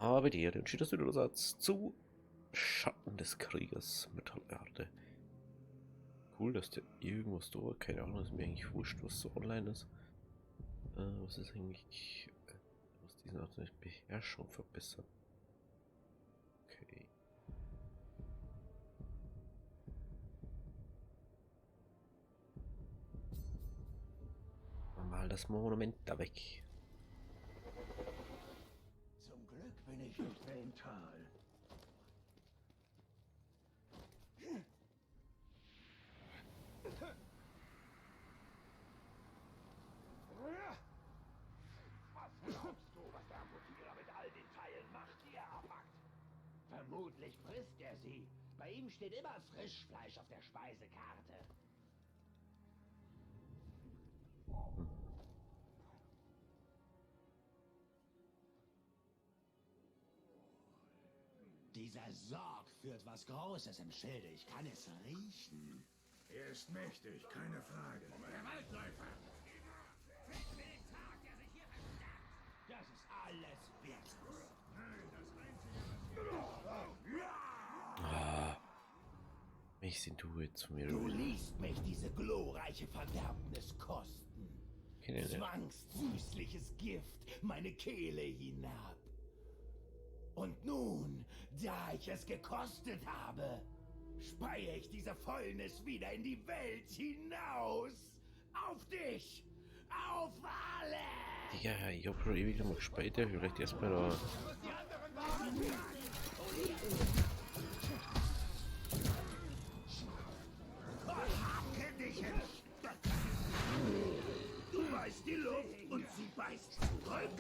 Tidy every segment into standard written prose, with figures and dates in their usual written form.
Habe die Ehre und schön, dass du wieder sagst zu Schatten des Kriegers Mittelerde. Cool, dass der irgendwas da, keine Ahnung, ist mir eigentlich wurscht, was so online ist. Was ist eigentlich, was diesen Art nicht Beherrschung verbessern? Okay. Mal das Monument da weg. Zum Glück bin ich nicht mehr im Tal. Was glaubst du, was der Amputierer mit all den Teilen macht, die er abpackt? Vermutlich frisst er sie. Bei ihm steht immer Frischfleisch auf der Speisekarte. Dieser Sorg führt was Großes im Schilde. Ich kann es riechen. Er ist mächtig, keine Frage. Der Waldläufer! Fick mir den Tag, der sich hier verstärkt! Das ist alles wertlos. Nein, das Einzige, Mich sind du jetzt von mir. Du liest mich diese glorreiche Verderbnis kosten. Zwangssüßliches Gift meine Kehle hinab. Und nun, da ich es gekostet habe, speie ich diese Fäulnis wieder in die Welt hinaus. Auf dich! Auf alle! Ja, ich hab schon ewig mal gespeichert, vielleicht erstmal da. Hacke dich in Stöcke! Du beißt die Luft und sie beißt zurück!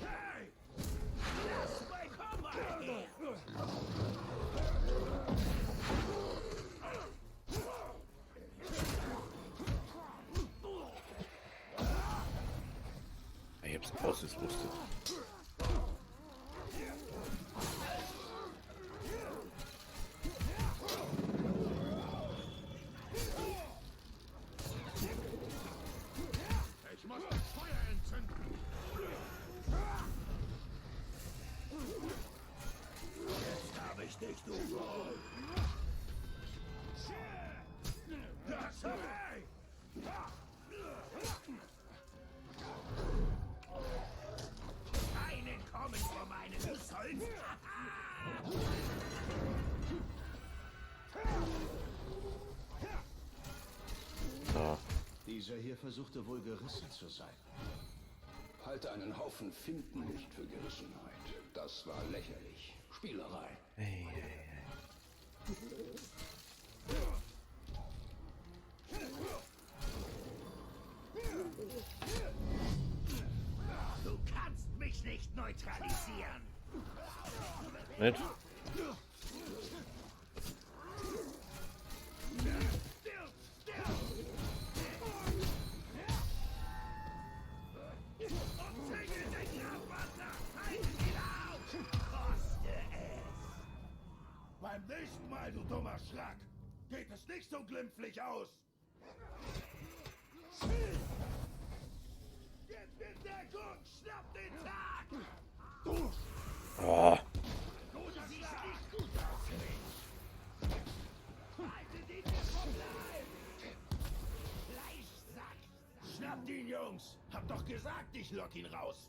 Hey! Lass mein Komma her! Ich hab's ausgerüstet. ich muss das Feuer entzünden. Jetzt habe ich dich, du Wohl! Das hey! Keinen kommen vor meinen, du sollst! Da. Dieser hier versuchte wohl gerissen zu sein. Halte einen Haufen Finken nicht für Gerissenheit. Das war lächerlich. Spielerei. Hey. Du kannst mich nicht neutralisieren! Nicht? Beim nächsten Mal, du dummer Schrack, geht es nicht so glimpflich aus. Gib mir Deckung, schnapp den Tag! Du! Oh. Du siehst nicht gut aus für mich! Haltet ihn mir vom Leib! Fleischsack! Schnappt ihn, Jungs! Hab doch gesagt, ich lock ihn raus!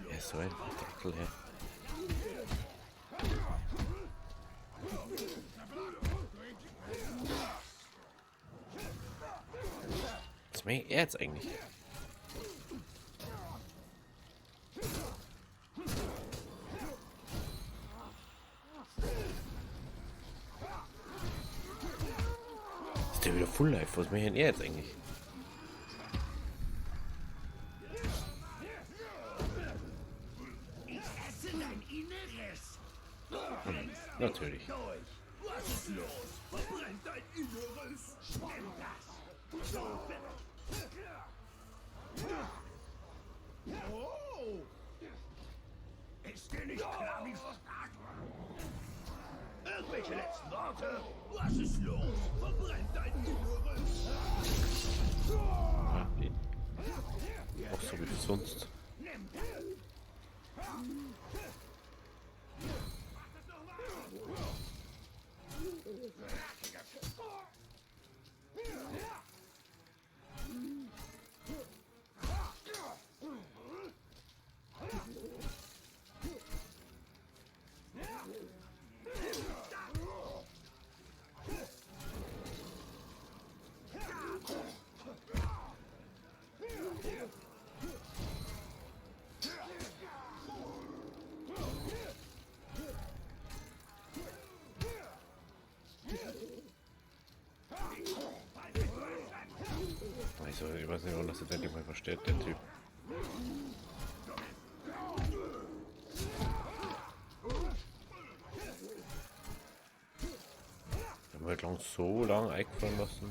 Er ist so ein Dackel, ey. Was meint er jetzt eigentlich? Ist der wieder Full Life? Was meint er jetzt eigentlich? Ich esse dein Inneres! Natürlich. Durch! Was ist los? Verbrennt dein Inneres! Nimm das! So! Oh! Ist dir nicht klar, wie stark? Irgendwelche letzten Worte? Was ist los? Verbrennt dein Inneres! Ah, den. sonst? Also, ich weiß nicht, wann das jetzt endlich mal versteht, der Typ. Haben wir halt lang so lang eingefallen lassen.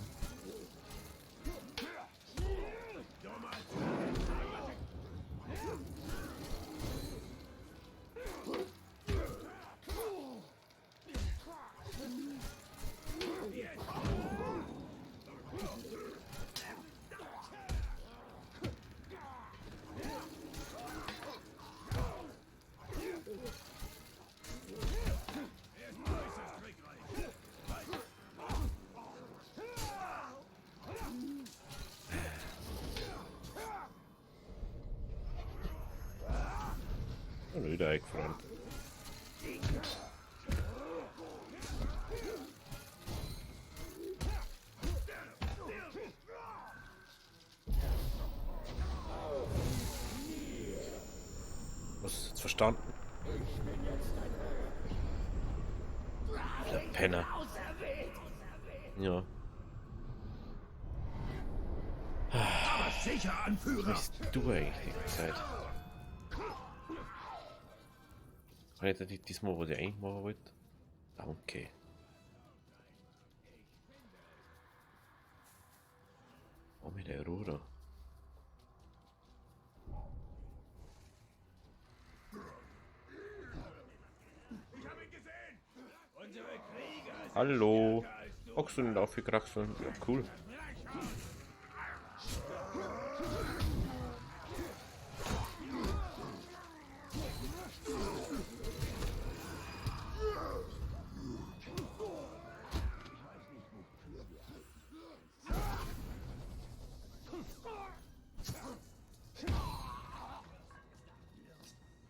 Und wieder eingefallen. Was ist jetzt verstanden? Der Penner. Ja. Aber sicher, Anführer! Was bist du eigentlich die Zeit? Kann ich das diesmal, was ich eigentlich machen wollte? Danke. Oh, mit der Ruder. Hallo. Auch so ein Laufgekraxeln. Ja, cool.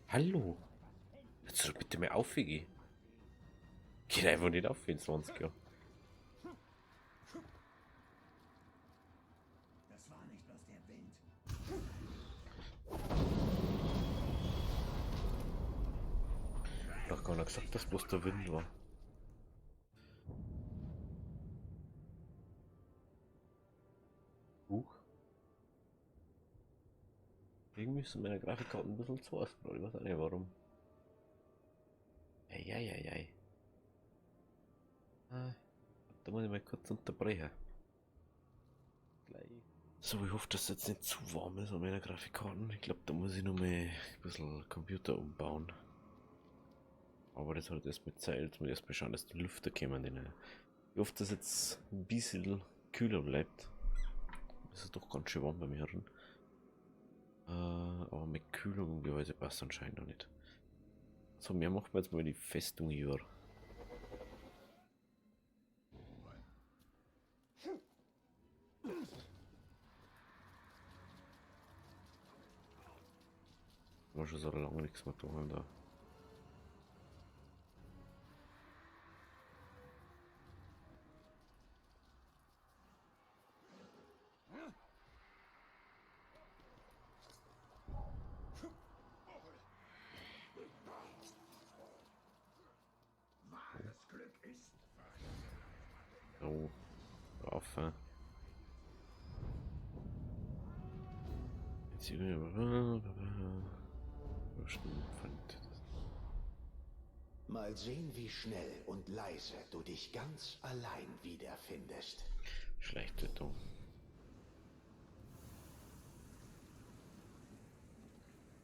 Hallo. Jetzt doch bitte mal auf, Iggy. Geht einfach nicht auf in 20 Jahren. Das war nicht bloß der Wind. Doch gar nicht gesagt, dass bloß der Wind war. Irgendwie ist meine Grafikkarte ein bisschen zu ausgebaut. Ich weiß auch nicht warum. Eieiei. Da muss ich mal kurz unterbrechen. Gleich. So, ich hoffe, dass es jetzt nicht zu warm ist an meiner Grafikkarten. Ich glaube, da muss ich noch mal ein bisschen Computer umbauen. Aber das hat erst mit Zeit. Jetzt muss ich erst mal schauen, dass die Lüfter kommen. Ich hoffe, dass es jetzt ein bisschen kühler bleibt. Es ist doch ganz schön warm bei mir drin. Aber mit Kühlung im Gehäuse passt anscheinend noch nicht. So, mehr machen wir jetzt mal die Festung hier. War schon so lange nichts mehr getan da. Wahres Glück ist. Oh, Waffe. Jetzt hier. Mal sehen, wie schnell und leise du dich ganz allein wiederfindest. Schlechte Ton.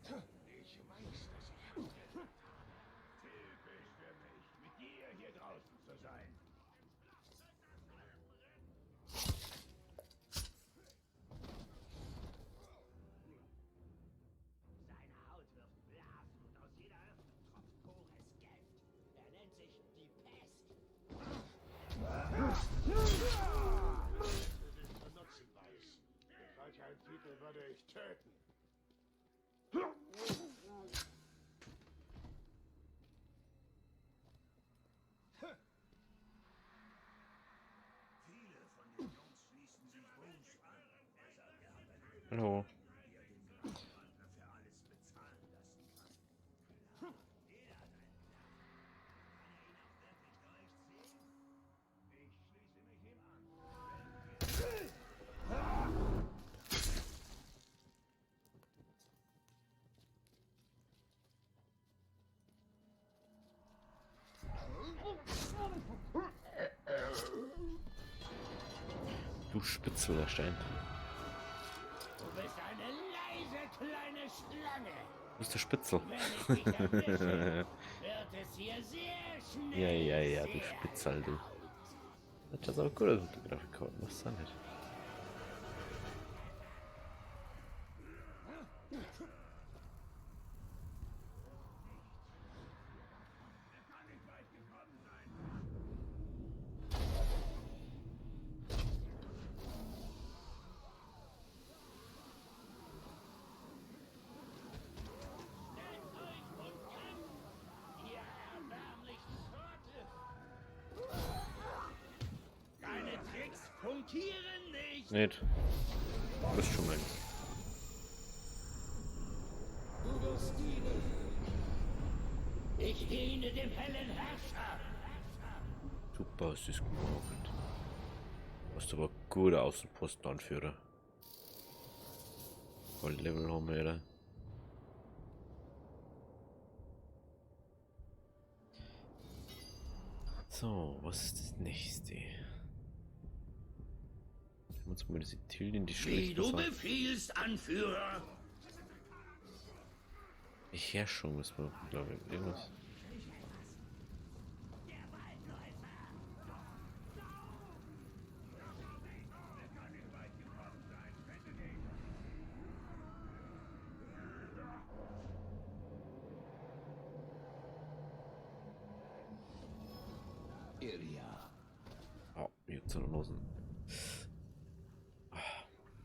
Ich weiß, dass ich typisch für mich, mit dir hier draußen zu sein. Titel würde ich töten. Viele von den Jungs schließen sich Bruce an. Hallo. Für alles bezahlen lassen kann. Jeder hat einen Plan. Kann er ihn auch wirklich durchziehen? Ich schließe mich ihm an. Du Spitzelstein. Du bist eine leise kleine Schlange. Du bist der Spitzel. Wenn ich dich erwische, wird es hier sehr schnell. Ja, du sehr Spitzel, du. laut. Das ist aber gut, dass du Grafikkarten. Was ist das nicht? Ihr erbärmlichen Trottel. Deine Tricks funkieren nicht. Nicht. Du bist schon mal. Du wirst dienen. Ich diene dem hellen Herrscher. Super hast du es gemacht. Hast aber gute Außenpostenanführer. Voll Level haben wir, oder? So, was ist das nächste? Sehen wir uns mal diese Tilden, die Wie schlecht du sind. befiehlst, Anführer. Beherrschung müssen wir, glaube ich, irgendwas. Ilya. Oh, hier zu den Hosen.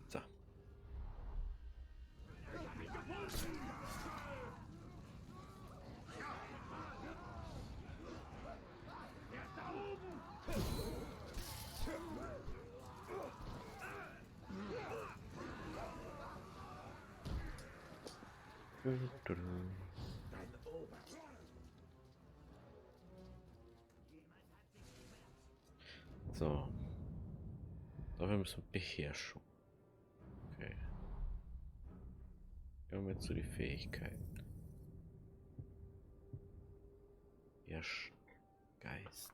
So. So. Dafür müssen wir Beherrschung. Okay. Gehen wir zu die Fähigkeiten. Beherrschen. Geist.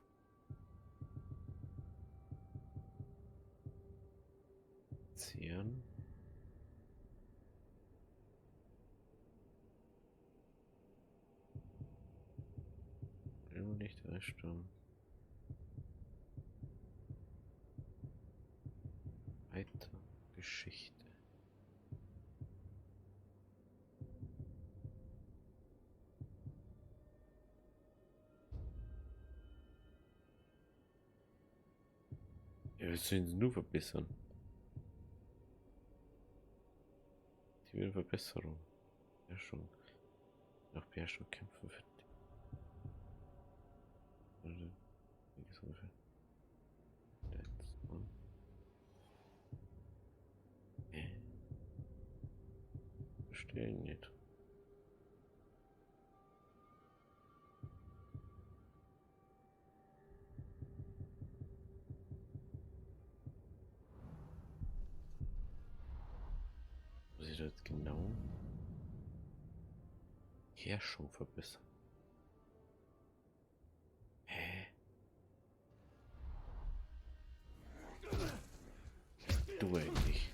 Zehren. Nicht Richtung. Weiter Geschichte. Ja, wir sollen sie nur verbessern. Die will Verbesserung. Beherrschung. Nach Beherrschung kämpfen für die. Also, wie ist ungefähr? That's one. Verstehe nicht. Was ist das genau? Herrschung verbessern. Hä? Du eigentlich.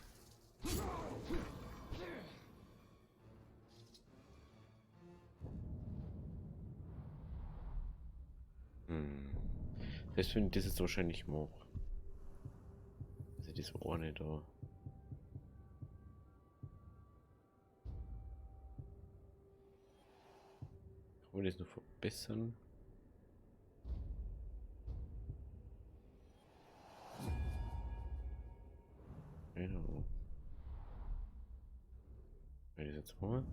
Das finde ich das jetzt wahrscheinlich mache. Also diese Ohren da. Kann man das noch verbessern? Genau. jetzt mal?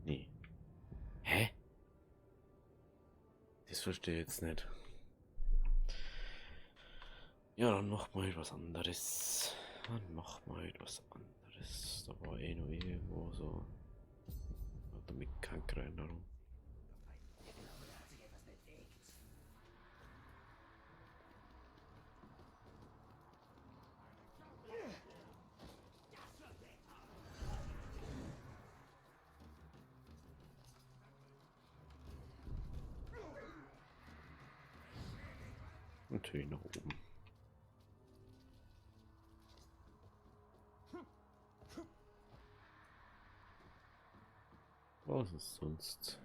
Nee. Hä? Das verstehe ich jetzt nicht. Ja, dann mach mal etwas anderes. Da war eh noch irgendwo so. Damit keine Erinnerung. Natürlich nach oben. Was ist sonst?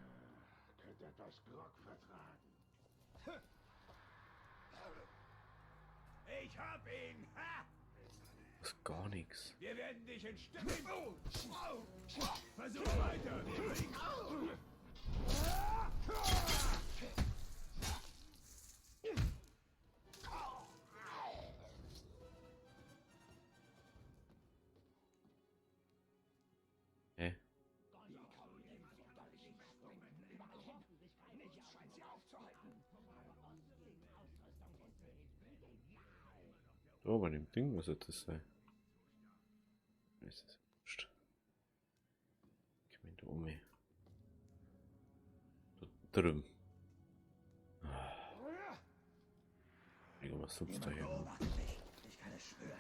Könnte etwas Grog vertragen. Ich hab ihn! Ha! Das ist gar nichts. Wir werden dich in Stücke... Versuch weiter! Hä? Oh, bei dem Ding, was wird das sein? Ist das wurscht. Ich meine, da oben. Da drüben. Digga, was sonst da hier? Ich kann es schwören.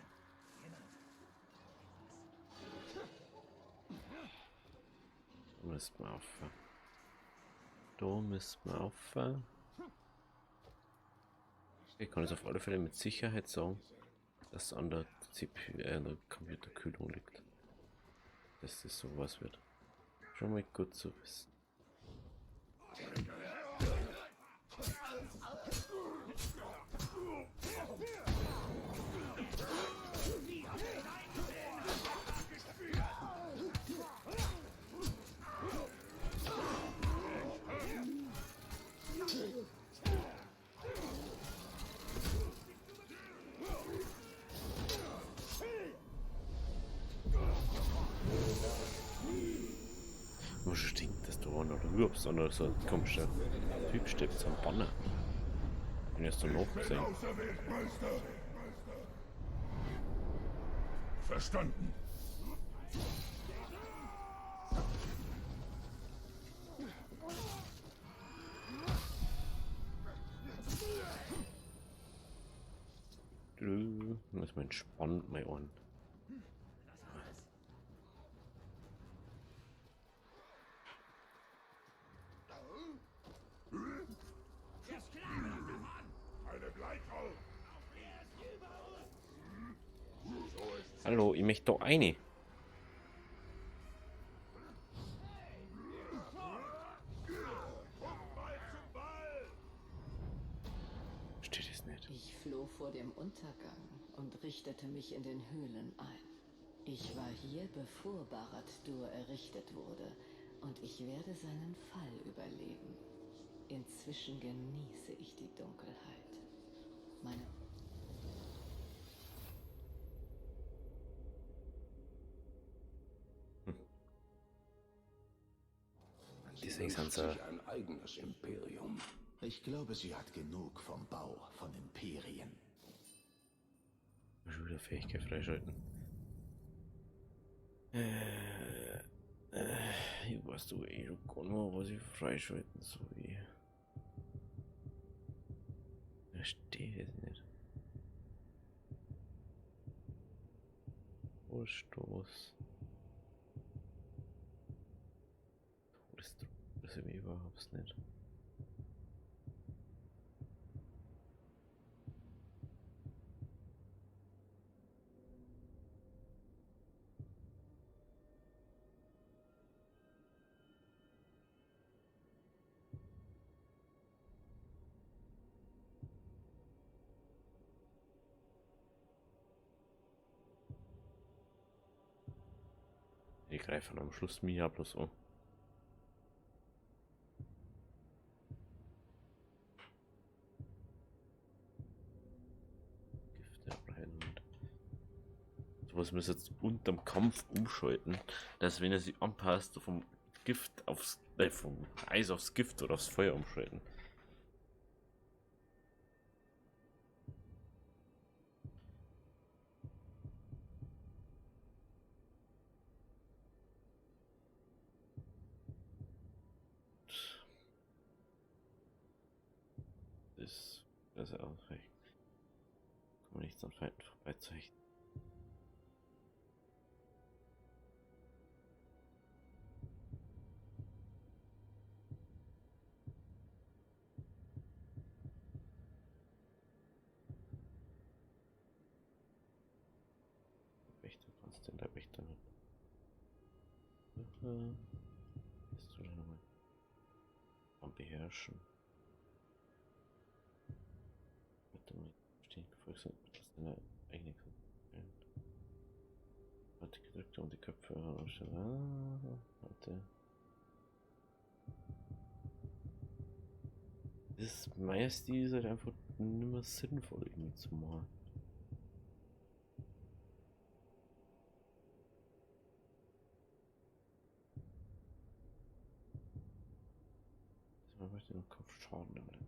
Da müssen wir aufhören. Da müssen wir aufhören. Ich kann es auf alle Fälle mit Sicherheit sagen, dass es an der CPU, an der Computerkühlung liegt. Dass das sowas wird. Schon mal gut zu wissen. Muss stinkt das da oder überhaupt so ein komischer Typ steht so ein Banner. Den hast du noch gesehen. Auserwählt, Meister! Verstanden. Muss man entspannt mal an. Eine Gleichhau! Hallo, ich möchte da eine. Steht es nicht. Ich floh vor dem Untergang und richtete mich in den Höhlen ein. Ich war hier, bevor Barad-dûr errichtet wurde, und ich werde seinen Fall überleben. Inzwischen genieße ich die Dunkelheit. Meine... Die Sie sind wünscht so. sich ein eigenes Imperium. Ich glaube, sie hat genug vom Bau von Imperien. Schon wieder Fähigkeit freischalten. Ich weiß du eh schon gar nicht, was ich freischalten soll. Verstehe es nicht. Vorstoß. Todesdruck. Das ist mir überhaupt nicht. Die greifen am Schluss mir bloß an. Gifte abbrennen. Sowas muss jetzt unterm Kampf umschalten, dass wenn er sich anpasst, vom Gift aufs, vom Eis aufs Gift oder aufs Feuer umschalten. Das ist ausreichend. Kann man nichts an Feinden vorbeizeichnen. Wächter, was denn der Wächter mit? Bist du da nochmal am Beherrschen? Mit dem stehen Gefolgsmittel seiner eigenen Konzentration. Warte, gedrückt um die Köpfe. Warte. Das meiste ist halt einfach nicht mehr sinnvoll irgendwie zu machen. Man möchte den Kopf schaden damit.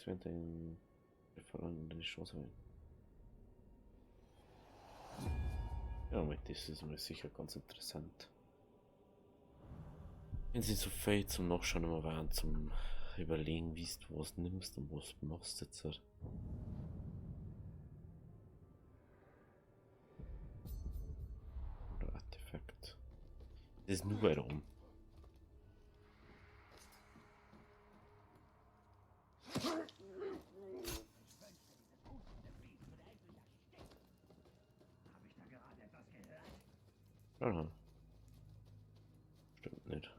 Wenn den verloren die Chance haben. Ja, mit das ist mir sicher ganz interessant. Wenn sie so viel zum Nachschauen immer waren, zum Überlegen, wie du was nimmst und was machst jetzt. Oder Artefakt. Das ist nur weiterum. Aha. Stimmt nicht.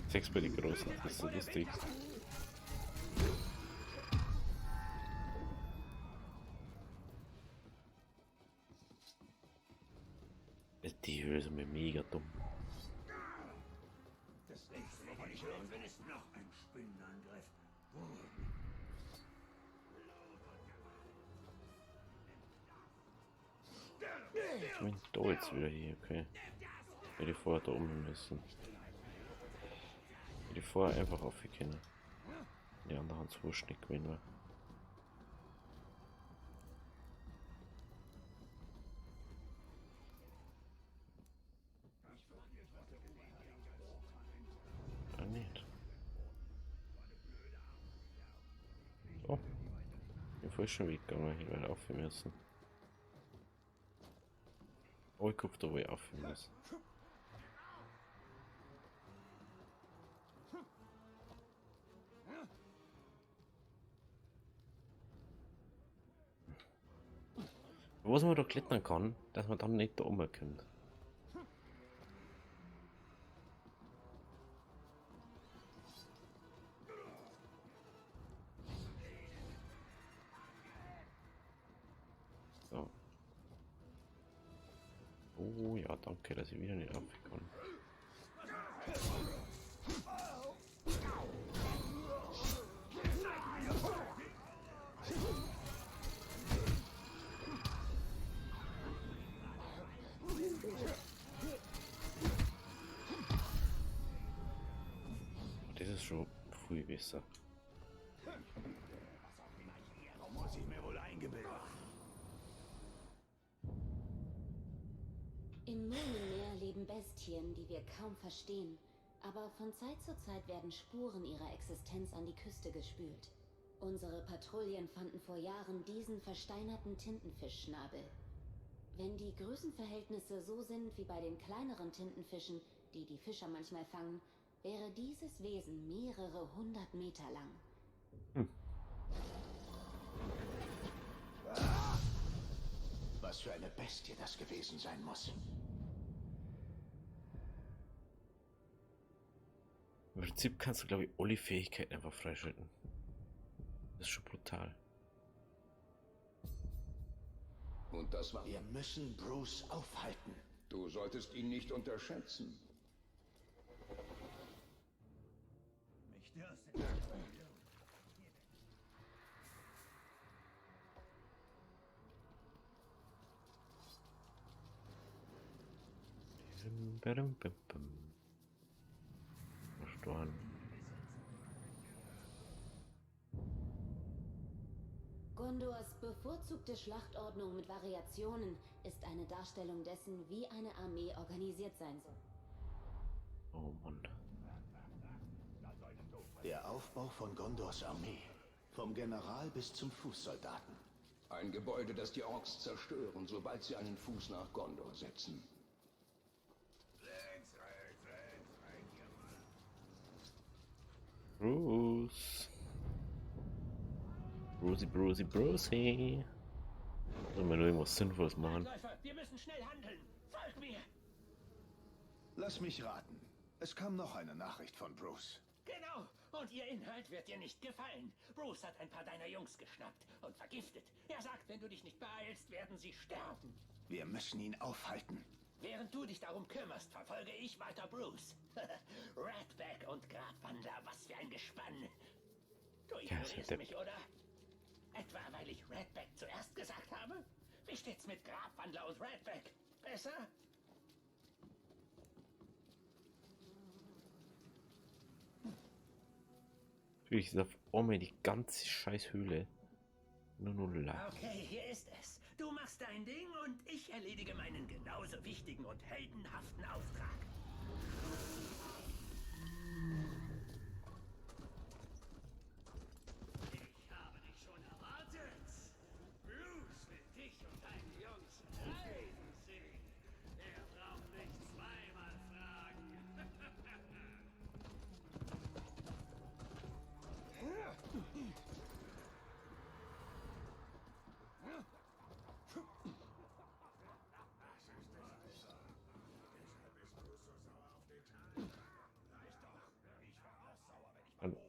Sechs bei den Großen, das ist so lustig. Die Höhe ist mir mega dumm. Das nächste, wovon ich hören will, ist noch ein Spinnenangriff. Ich bin da jetzt wieder hier, okay. Hätte ich vorher da oben müssen. Hätte ich vorher einfach aufgekennen. Die andere Hand wurscht nicht gewinnen war. Ah, nicht. So. Ich bin voll schon weggegangen, ich werde aufhören müssen. Oh, ich guck da, wo ich aufhören muss. Was man da klettern kann, dass man dann nicht da oben kommt. So. Oh ja, danke, dass ich wieder nicht aufgekommen bin. Das ist schon viel besser. Warum muss ich mir wohl eingebildet haben? Im Mühlenmeer leben Bestien, die wir kaum verstehen. Aber von Zeit zu Zeit werden Spuren ihrer Existenz an die Küste gespült. Unsere Patrouillen fanden vor Jahren diesen versteinerten Tintenfischschnabel. Wenn die Größenverhältnisse so sind wie bei den kleineren Tintenfischen, die die Fischer manchmal fangen, wäre dieses Wesen mehrere 100 Meter lang. Was für eine Bestie das gewesen sein muss. Im Prinzip kannst du, glaube ich, alle Fähigkeiten einfach freischalten. Das ist schon brutal. Und das war... Wir müssen Bruce aufhalten. Du solltest ihn nicht unterschätzen. Verstanden. Gondors bevorzugte Schlachtordnung mit Variationen ist eine Darstellung dessen, wie eine Armee organisiert sein soll. Oh Mann. Der Aufbau von Gondors Armee. Vom General bis zum Fußsoldaten. Ein Gebäude, das die Orks zerstören, sobald sie einen Fuß nach Gondor setzen. Bruce. Brucey. Sollen wir nur irgendwas Sinnvolles machen? Wir müssen schnell handeln. Folg mir. Lass mich raten. Es kam noch eine Nachricht von Bruce. Genau. Und ihr Inhalt wird dir nicht gefallen. Bruce hat ein paar deiner Jungs geschnappt und vergiftet. Er sagt, wenn du dich nicht beeilst, werden sie sterben. Wir müssen ihn aufhalten. Während du dich darum kümmerst, verfolge ich weiter Bruce. Ratback und Grabwandler, was für ein Gespann. Du ignorierst mich, oder? Etwa, weil ich Ratback zuerst gesagt habe? Wie steht's mit Grabwandler und Ratback? Besser? Natürlich ist auf einmal die ganze scheiß Höhle nur Lack. Okay, hier ist es. Du machst dein Ding und ich erledige meinen genauso wichtigen und heldenhaften Auftrag. Ich habe dich schon erwartet. Bruce will dich und deine Jungs reisen sehen. Er braucht nicht zweimal fragen.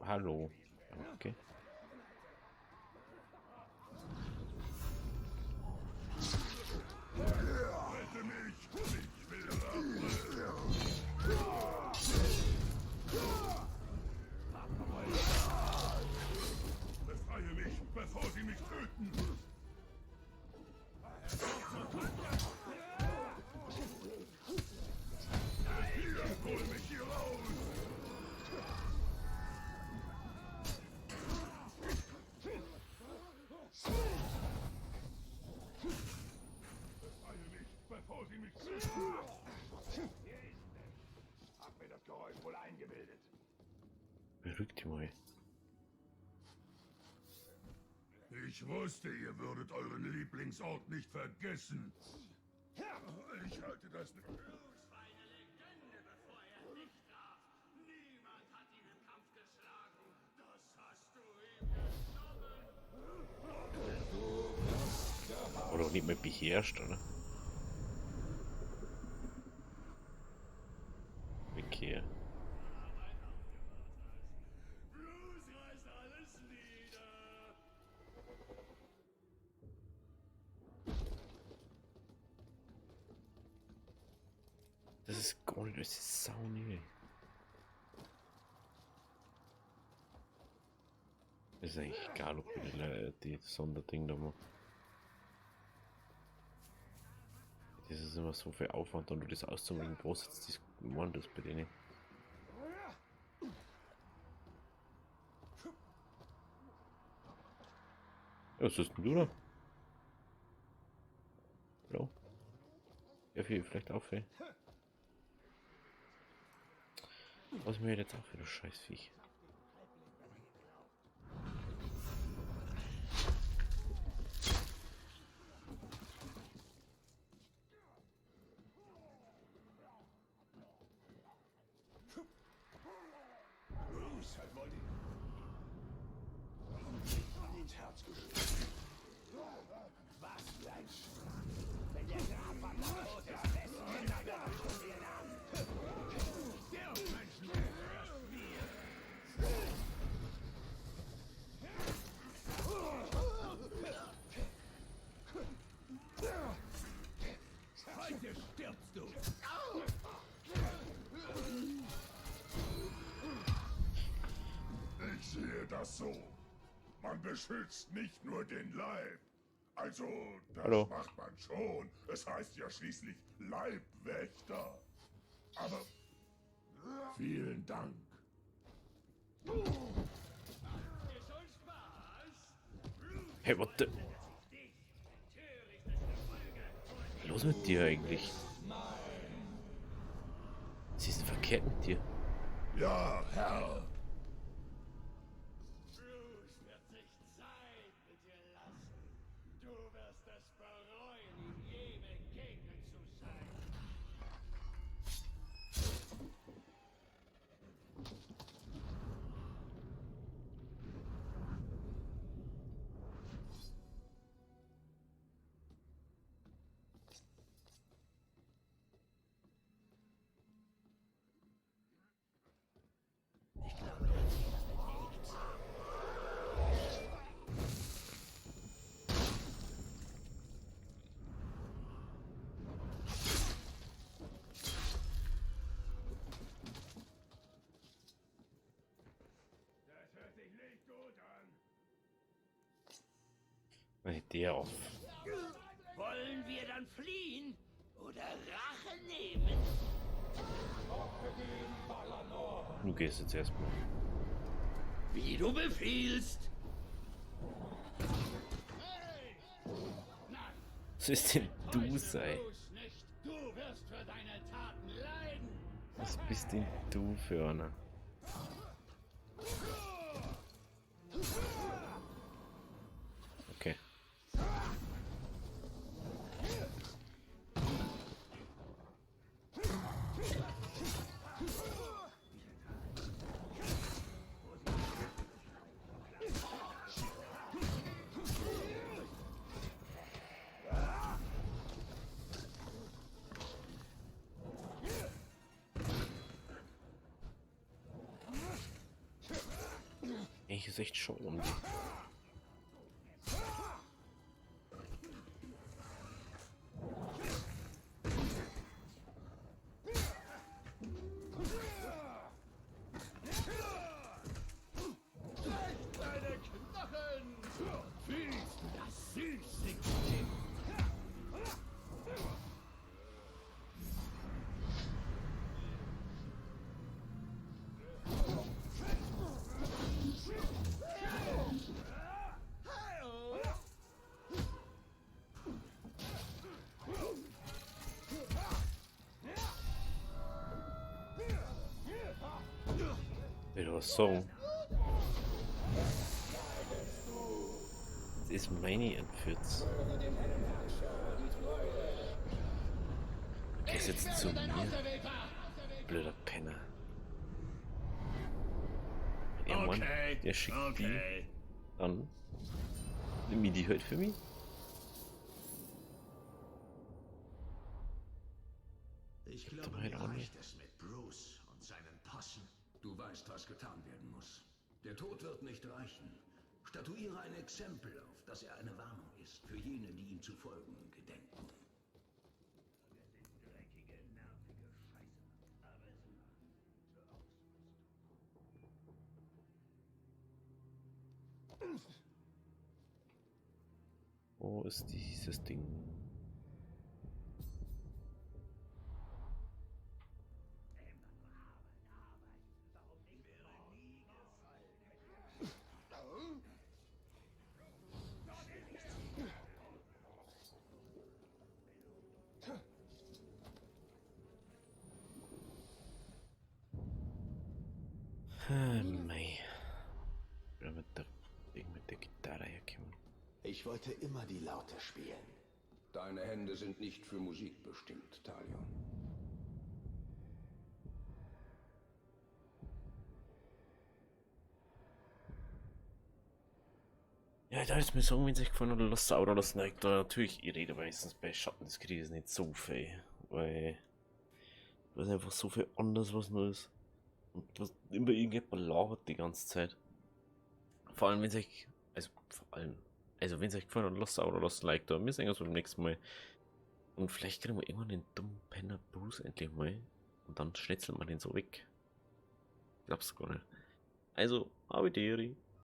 Hallo. Okay. Rette mich! Ich will Rache! Befreie mich, bevor sie mich töten! Hol mich hier raus! Befreie mich, bevor sie mich töten! Hier ist es. Hab mir das Geräusch wohl eingebildet. Beruhigt mal. Ich wusste, ihr würdet euren Lieblingsort nicht vergessen. Ich halte das nicht. Bruce war eine Legende, bevor er nicht darf. Niemand hat ihn im Kampf geschlagen. Das hast du ihm genommen. Oder auch nicht mehr beherrscht, oder? Okay. Bruce reißt alles nieder. Das ist gar nicht, das ist saunil. Das ist eigentlich egal, ob wir die Sonderding da machen. Das ist immer so viel Aufwand, und du das auszumachen, was jetzt das waren das bei denen. Ja, was ist denn du da? Hallo? Ja, vielleicht auch viel. Was mir jetzt auch für das Scheißviech. Bruce hat wohl ins Herz geschlagen. Was für ein Schwein. das so? Man beschützt nicht nur den Leib. Also, das Hallo. macht man schon. Es heißt ja schließlich Leibwächter. Aber vielen Dank. Hey, what the... Was ist los mit dir eigentlich? Was ist denn verkehrt mit dir? Ja, Herr. Bruce wird sich Zeit mit dir lassen. Du wirst es bereuen, ihm je begegnet zu sein. Das hört sich nicht gut an. Mach der auf. Wollen wir dann fliehen oder Rache nehmen? Du gehst jetzt erstmal. Wie du befiehlst. Was ist denn du sei? Nicht. Du wirst für deine Taten leiden. Was bist denn du für einer? Okay. Ich ist echt schon um die. Deine Knochen. Fühlst du das Süßigste? Wieder so. Das ist meine entführt. Du gehst jetzt zu mir. Blöder Penner. Ja, Mann, der schickt die an. Nimm mir die halt für mich. Ich Doch glaube, halt mir auch nicht. reicht es mit Bruce und seinen Possen. Du weißt, was getan werden muss. Der Tod wird nicht reichen. Statuiere ein Exempel, auf das er eine Warnung ist für jene, die ihm zu folgen gedenken. Wo ist dieses Ding? Mei. Oder mit der Gitarre herkommen. Ich wollte immer die Laute spielen. Deine Hände sind nicht für Musik bestimmt, Talion. Ja, da ist mir so, wenn sich gefallen oder Lust oder das neigt da natürlich, ich rede meistens bei Schatten des Krieges nicht so viel, weil da ist einfach so viel anders, was nur ist. Und was immer irgendjemand labert die ganze Zeit. Vor allem, wenn sich, also wenn sich gefallen oder Lust oder das Like da, wir sehen uns beim nächsten Mal. Und vielleicht kriegen wir irgendwann den dummen Penner Bruce endlich mal. Und dann schnetzeln wir den so weg. Glaub's gar nicht. Also, Avideri.